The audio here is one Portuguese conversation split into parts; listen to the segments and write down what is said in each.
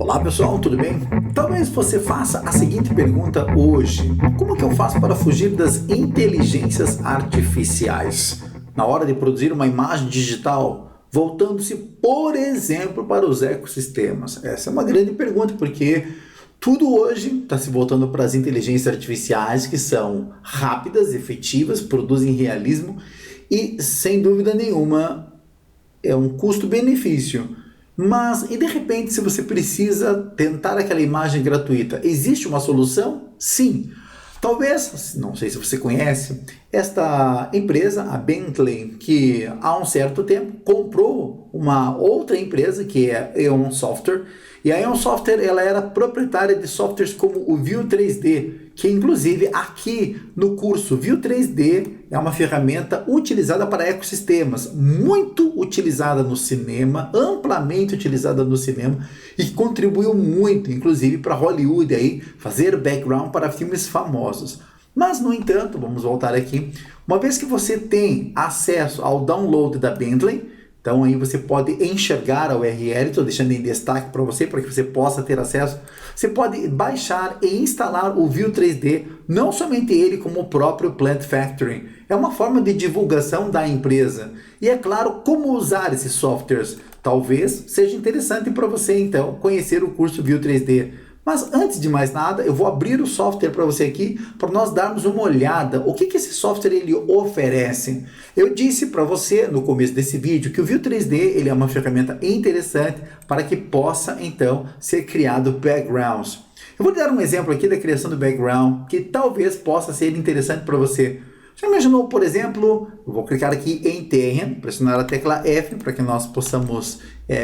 Olá pessoal, tudo bem? Talvez você faça a seguinte pergunta hoje: como que eu faço para fugir das inteligências artificiais na hora de produzir uma imagem digital, voltando-se, por exemplo, para os ecossistemas? Essa é uma grande pergunta, porque tudo hoje está se voltando para as inteligências artificiais, que são rápidas, efetivas, produzem realismo e, sem dúvida nenhuma, é um custo-benefício. Mas, e de repente, se você precisa tentar aquela imagem gratuita, existe uma solução? Sim. Talvez, não sei se você conhece, esta empresa, a Bentley, que há um certo tempo comprou uma outra empresa, que é a Aeon Software, e a Aeon Software ela era proprietária de softwares como o View 3D, que inclusive aqui no curso View 3D é uma ferramenta utilizada para ecossistemas, muito utilizada no cinema, amplamente utilizada no cinema e que contribuiu muito, inclusive para Hollywood aí, fazer background para filmes famosos. Mas, no entanto, vamos voltar aqui, uma vez que você tem acesso ao download da Bentley, então aí você pode enxergar a URL, estou deixando em destaque para você, para que você possa ter acesso. Você pode baixar e instalar o View 3D, não somente ele, como o próprio Plant Factory. É uma forma de divulgação da empresa. E é claro, como usar esses softwares. Talvez seja interessante para você, então, conhecer o curso View 3D. Mas antes de mais nada, eu vou abrir o software para você aqui, para nós darmos uma olhada. O que esse software ele oferece? Eu disse para você no começo desse vídeo que o View 3D ele é uma ferramenta interessante para que possa, então, ser criado backgrounds. Eu vou dar um exemplo aqui da criação do background, que talvez possa ser interessante para você. Já imaginou, por exemplo, eu vou clicar aqui em Terrain, pressionar a tecla F para que nós possamos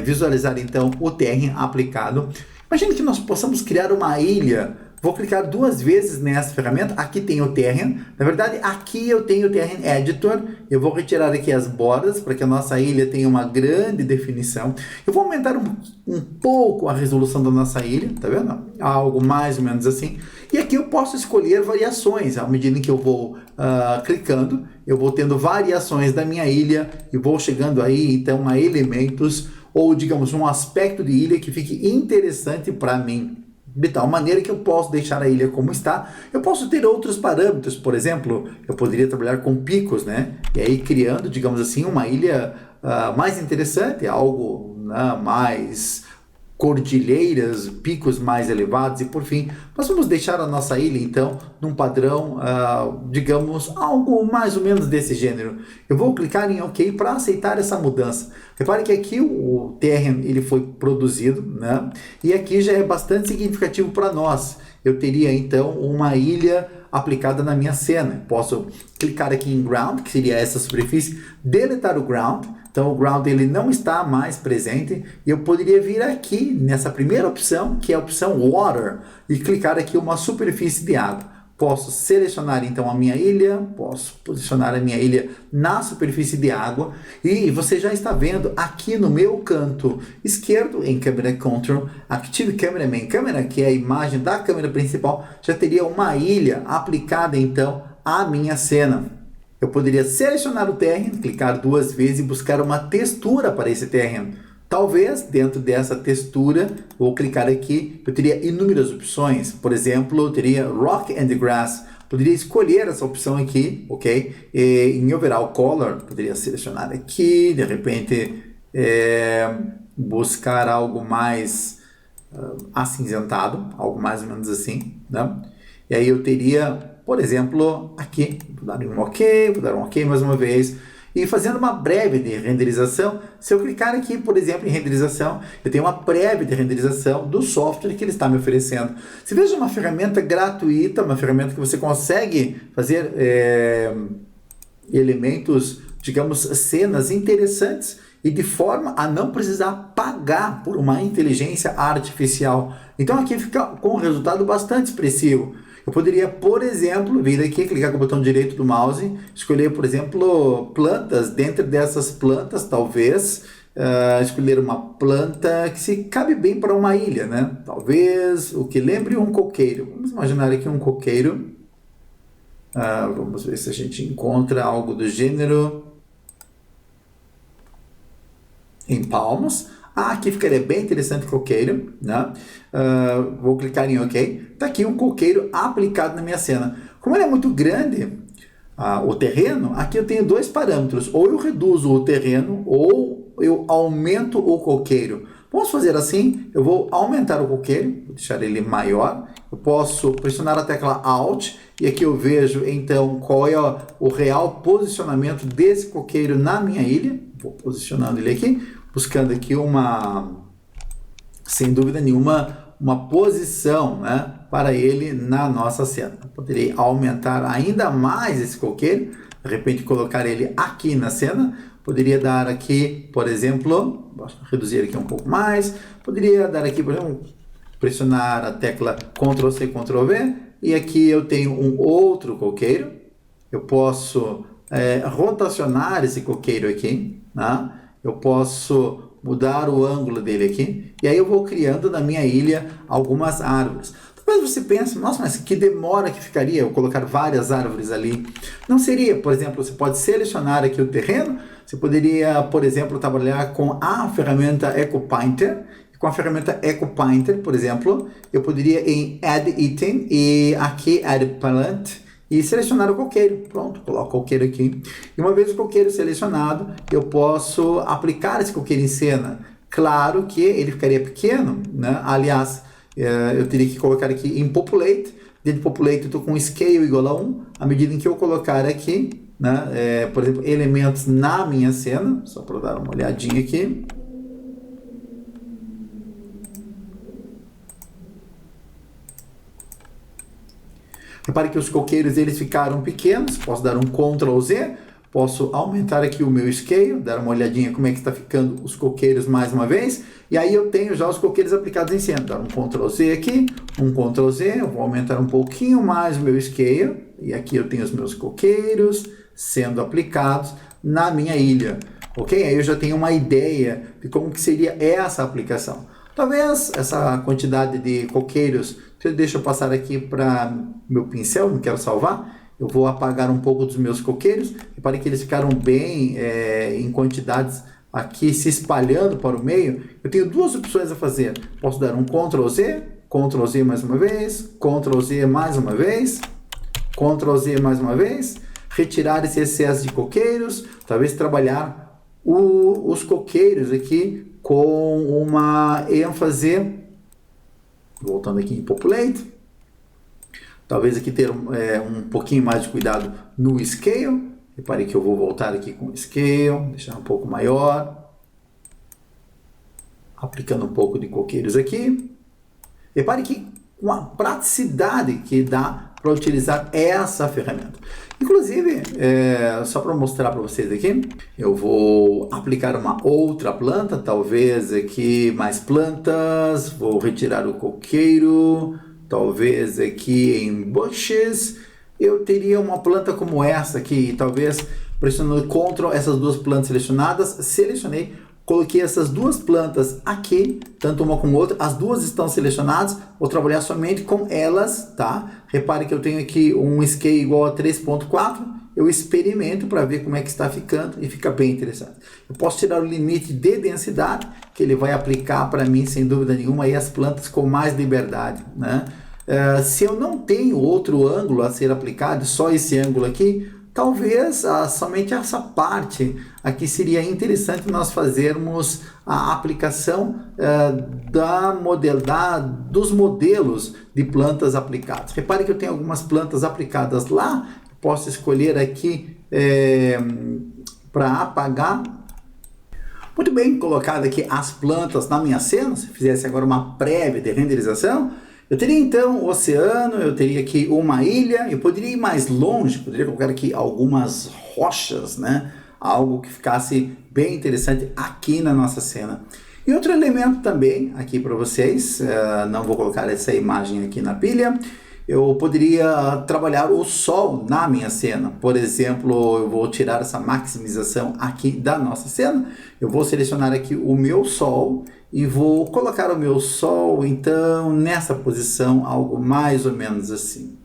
visualizar então o Terrain aplicado. Imagine que nós possamos criar uma ilha. Vou clicar duas vezes nessa ferramenta. Aqui tem o Terrain. Na verdade, aqui eu tenho o Terrain Editor. Eu vou retirar aqui as bordas para que a nossa ilha tenha uma grande definição. Eu vou aumentar um pouco a resolução da nossa ilha. Tá vendo? Algo mais ou menos assim. E aqui eu posso escolher variações. À medida que eu vou clicando, eu vou tendo variações da minha ilha e vou chegando aí então a elementos ou, digamos, um aspecto de ilha que fique interessante para mim. De tal maneira que eu posso deixar a ilha como está. Eu posso ter outros parâmetros, por exemplo, eu poderia trabalhar com picos, né? E aí criando, digamos assim, uma ilha mais interessante, algo mais cordilheiras, picos mais elevados e por fim, nós vamos deixar a nossa ilha então num padrão, digamos, algo mais ou menos desse gênero. Eu vou clicar em OK para aceitar essa mudança. Repare que aqui o Terrain ele foi produzido, né? E aqui já é bastante significativo para nós. Eu teria então uma ilha aplicada na minha cena. Posso clicar aqui em Ground, que seria essa superfície, deletar o Ground. Então o ground ele não está mais presente e eu poderia vir aqui nessa primeira opção, que é a opção Water, e clicar aqui uma superfície de água. Posso selecionar então a minha ilha, posso posicionar a minha ilha na superfície de água e você já está vendo aqui no meu canto esquerdo em Camera Control, Active Camera Main Camera, que é a imagem da câmera principal, já teria uma ilha aplicada então à minha cena. Eu poderia selecionar o Terrain, clicar duas vezes e buscar uma textura para esse Terrain. Talvez, dentro dessa textura, vou clicar aqui, eu teria inúmeras opções. Por exemplo, eu teria Rock and Grass. Poderia escolher essa opção aqui, ok? E em Overall Color, poderia selecionar aqui, de repente, buscar algo mais acinzentado, algo mais ou menos assim, né? E aí eu teria, por exemplo, aqui, vou dar um OK mais uma vez, e fazendo uma breve de renderização. Se eu clicar aqui, por exemplo, em renderização, eu tenho uma prévia de renderização do software que ele está me oferecendo. Você veja uma ferramenta gratuita, uma ferramenta que você consegue fazer elementos, digamos, cenas interessantes e de forma a não precisar pagar por uma inteligência artificial. Então aqui fica com um resultado bastante expressivo. Eu poderia, por exemplo, vir aqui, clicar com o botão direito do mouse, escolher, por exemplo, plantas. Dentro dessas plantas, talvez, escolher uma planta que se cabe bem para uma ilha, né? Talvez o que lembre um coqueiro. Vamos imaginar aqui um coqueiro. Vamos ver se a gente encontra algo do gênero em palmas. Aqui ficaria bem interessante o coqueiro, né? Vou clicar em OK. Está aqui um coqueiro aplicado na minha cena. Como ele é muito grande, o terreno, aqui eu tenho dois parâmetros. Ou eu reduzo o terreno, ou eu aumento o coqueiro. Vamos fazer assim, eu vou aumentar o coqueiro, vou deixar ele maior. Eu posso pressionar a tecla Alt, e aqui eu vejo então qual é o real posicionamento desse coqueiro na minha ilha. Vou posicionando ele aqui, buscando aqui sem dúvida nenhuma, uma posição, né, para ele na nossa cena. Eu poderia aumentar ainda mais esse coqueiro, de repente colocar ele aqui na cena. Poderia dar aqui, por exemplo, vou reduzir aqui um pouco mais. Poderia dar aqui, por exemplo, pressionar a tecla Ctrl+C, Ctrl+V, e aqui eu tenho um outro coqueiro. Eu posso rotacionar esse coqueiro aqui, né? Eu posso mudar o ângulo dele aqui, e aí eu vou criando na minha ilha algumas árvores. Talvez você pense, nossa, mas que demora que ficaria eu colocar várias árvores ali. Não seria, por exemplo, você pode selecionar aqui o terreno, você poderia, por exemplo, trabalhar com a ferramenta EcoPainter. Com a ferramenta EcoPainter, por exemplo, eu poderia em Add Item e aqui Add Plant e selecionar o coqueiro. Pronto, coloco o coqueiro aqui. E uma vez o coqueiro selecionado, eu posso aplicar esse coqueiro em cena. Claro que ele ficaria pequeno, né? Aliás, eu teria que colocar aqui em Populate. Dentro de Populate eu estou com Scale igual a 1. À medida em que eu colocar aqui, né, por exemplo, elementos na minha cena, só para dar uma olhadinha aqui. Repare que os coqueiros eles ficaram pequenos, posso dar um Ctrl+Z, posso aumentar aqui o meu scale, dar uma olhadinha como é que está ficando os coqueiros mais uma vez, e aí eu tenho já os coqueiros aplicados em cena. Dar um Ctrl+Z aqui, um Ctrl+Z, eu vou aumentar um pouquinho mais o meu scale, e aqui eu tenho os meus coqueiros sendo aplicados na minha ilha, ok? Aí eu já tenho uma ideia de como que seria essa aplicação. Talvez essa quantidade de coqueiros, deixa eu passar aqui para meu pincel, não quero salvar, eu vou apagar um pouco dos meus coqueiros. Repare que eles ficaram bem em quantidades aqui se espalhando para o meio. Eu tenho duas opções a fazer, posso dar um Ctrl+Z, Ctrl+Z mais uma vez, Ctrl+Z mais uma vez, Ctrl+Z mais uma vez, retirar esse excesso de coqueiros, talvez trabalhar os coqueiros aqui com uma ênfase, voltando aqui em Populate, talvez aqui ter um pouquinho mais de cuidado no Scale. Repare que eu vou voltar aqui com o Scale, deixar um pouco maior, aplicando um pouco de coqueiros aqui. Repare que com a praticidade que dá para utilizar essa ferramenta. Inclusive, só para mostrar para vocês aqui, eu vou aplicar uma outra planta, talvez aqui mais plantas, vou retirar o coqueiro, talvez aqui em bushes, eu teria uma planta como essa aqui, talvez pressionando Ctrl, essas duas plantas selecionadas, selecionei, coloquei essas duas plantas aqui, tanto uma como outra, as duas estão selecionadas, vou trabalhar somente com elas, tá? Repare que eu tenho aqui um scale igual a 3.4, eu experimento para ver como é que está ficando e fica bem interessante. Eu posso tirar o limite de densidade, que ele vai aplicar para mim, sem dúvida nenhuma, aí as plantas com mais liberdade, né? Se eu não tenho outro ângulo a ser aplicado, só esse ângulo aqui, talvez somente essa parte aqui seria interessante nós fazermos a aplicação dos modelos de plantas aplicadas. Repare que eu tenho algumas plantas aplicadas lá, posso escolher aqui para apagar. Muito bem colocado aqui as plantas na minha cena. Se fizesse agora uma prévia de renderização, eu teria então o oceano, eu teria aqui uma ilha, eu poderia ir mais longe, poderia colocar aqui algumas rochas, né? Algo que ficasse bem interessante aqui na nossa cena. E outro elemento também aqui para vocês, não vou colocar essa imagem aqui na pilha, eu poderia trabalhar o sol na minha cena. Por exemplo, eu vou tirar essa maximização aqui da nossa cena, eu vou selecionar aqui o meu sol e vou colocar o meu sol, então, nessa posição, algo mais ou menos assim.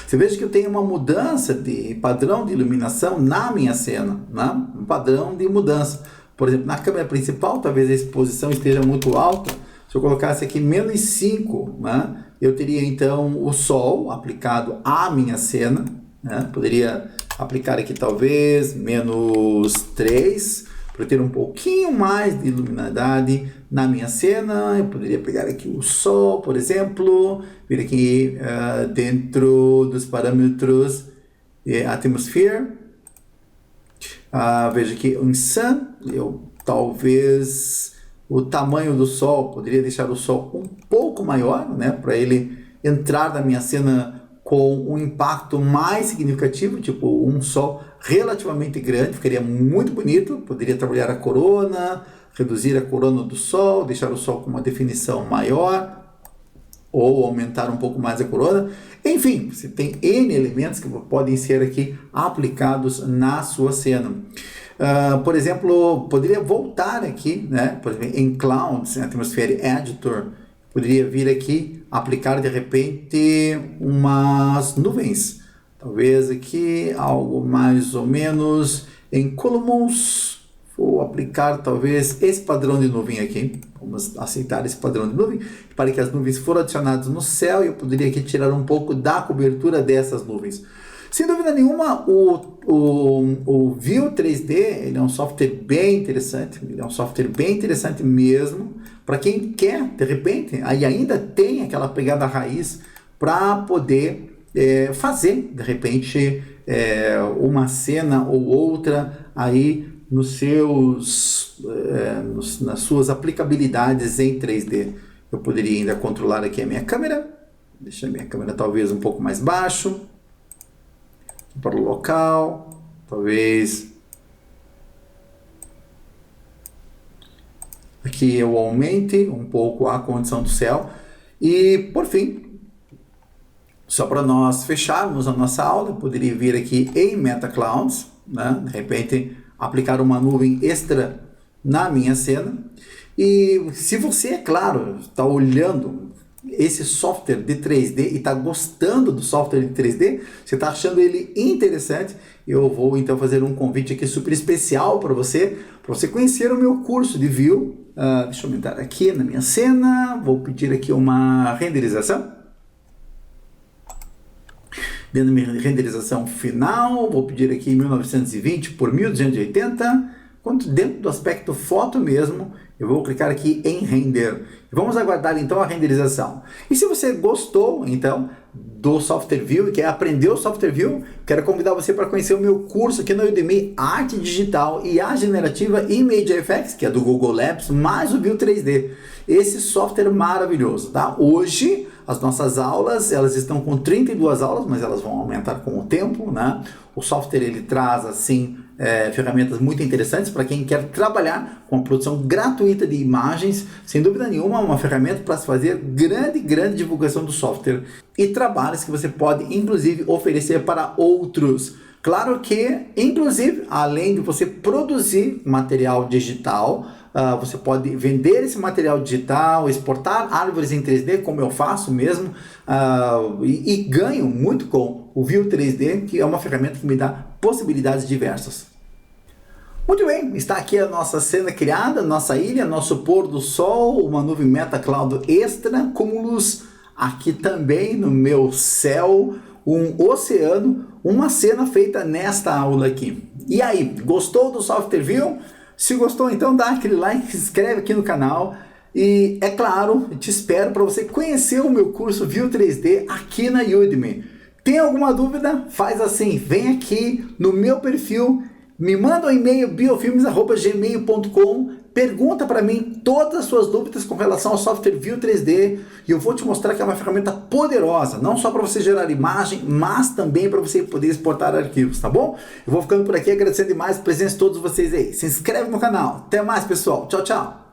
Você veja que eu tenho uma mudança de padrão de iluminação na minha cena, né? padrão de mudança. Por exemplo, na câmera principal, talvez a exposição esteja muito alta. Se eu colocasse aqui menos 5, né, eu teria então o sol aplicado à minha cena. Né? Poderia aplicar aqui talvez menos 3, para ter um pouquinho mais de luminidade na minha cena. Eu poderia pegar aqui o sol, por exemplo, vir aqui dentro dos parâmetros Atmosphere. Veja aqui o Sun, talvez o tamanho do sol, poderia deixar o sol um pouco maior, né, para ele entrar na minha cena com um impacto mais significativo, tipo um sol relativamente grande, ficaria muito bonito. Poderia trabalhar a corona, reduzir a corona do sol, deixar o sol com uma definição maior, ou aumentar um pouco mais a corona. Enfim, você tem N elementos que podem ser aqui aplicados na sua cena. Por exemplo, poderia voltar aqui, né? Por exemplo, em Clouds, em Atmosphere Editor, poderia vir aqui, aplicar de repente umas nuvens. Talvez aqui algo mais ou menos em Columns. Vou aplicar talvez esse padrão de nuvem aqui. Vamos aceitar esse padrão de nuvem. Para que as nuvens foram adicionadas no céu, eu poderia aqui tirar um pouco da cobertura dessas nuvens. Sem dúvida nenhuma, o View 3D ele é um software bem interessante. Ele é um software bem interessante mesmo. Para quem quer, de repente, aí ainda tem aquela pegada raiz para poder fazer, de repente, uma cena ou outra aí nas suas aplicabilidades em 3D. Eu poderia ainda controlar aqui a minha câmera, deixar a minha câmera talvez um pouco mais baixo, para o local, talvez aqui eu aumente um pouco a condição do céu. E por fim, só para nós fecharmos a nossa aula, eu poderia vir aqui em MetaClouds, né? De repente aplicar uma nuvem extra na minha cena. E se você, é claro, está olhando esse software de 3D e está gostando do software de 3D, você está achando ele interessante, eu vou então fazer um convite aqui super especial para você conhecer o meu curso de View. Deixa eu aumentar aqui na minha cena, vou pedir aqui uma renderização. Dentro da minha renderização final, vou pedir aqui 1920 por 1280. Dentro do aspecto foto mesmo, eu vou clicar aqui em render. Vamos aguardar então a renderização. E se você gostou então do Software View e quer aprender o Software View, quero convidar você para conhecer o meu curso aqui no Udemy, Arte Digital e a Generativa e Media Effects, que é do Google Labs, mais o View 3D. Esse software maravilhoso, tá? Hoje as nossas aulas, elas estão com 32 aulas, mas elas vão aumentar com o tempo, né? O software ele traz assim ferramentas muito interessantes para quem quer trabalhar com a produção gratuita de imagens. Sem dúvida nenhuma, uma ferramenta para se fazer grande divulgação do software e trabalhos que você pode inclusive oferecer para outros. Claro que, inclusive, além de você produzir material digital, você pode vender esse material digital, exportar árvores em 3D, como eu faço mesmo, e ganho muito com o View 3D, que é uma ferramenta que me dá possibilidades diversas. Muito bem, está aqui a nossa cena criada, nossa ilha, nosso pôr do sol, uma nuvem MetaCloud extra, cúmulos aqui também no meu céu, um oceano, uma cena feita nesta aula aqui. E aí, gostou do Software View? Se gostou, então dá aquele like, se inscreve aqui no canal e, é claro, te espero para você conhecer o meu curso View 3D aqui na Udemy. Tem alguma dúvida? Faz assim, vem aqui no meu perfil, me manda um e-mail biofilmes@gmail.com, pergunta para mim todas as suas dúvidas com relação ao software View 3D e eu vou te mostrar que é uma ferramenta poderosa, não só para você gerar imagem, mas também para você poder exportar arquivos, tá bom? Eu vou ficando por aqui agradecendo demais a presença de todos vocês aí. Se inscreve no canal. Até mais, pessoal. Tchau, tchau.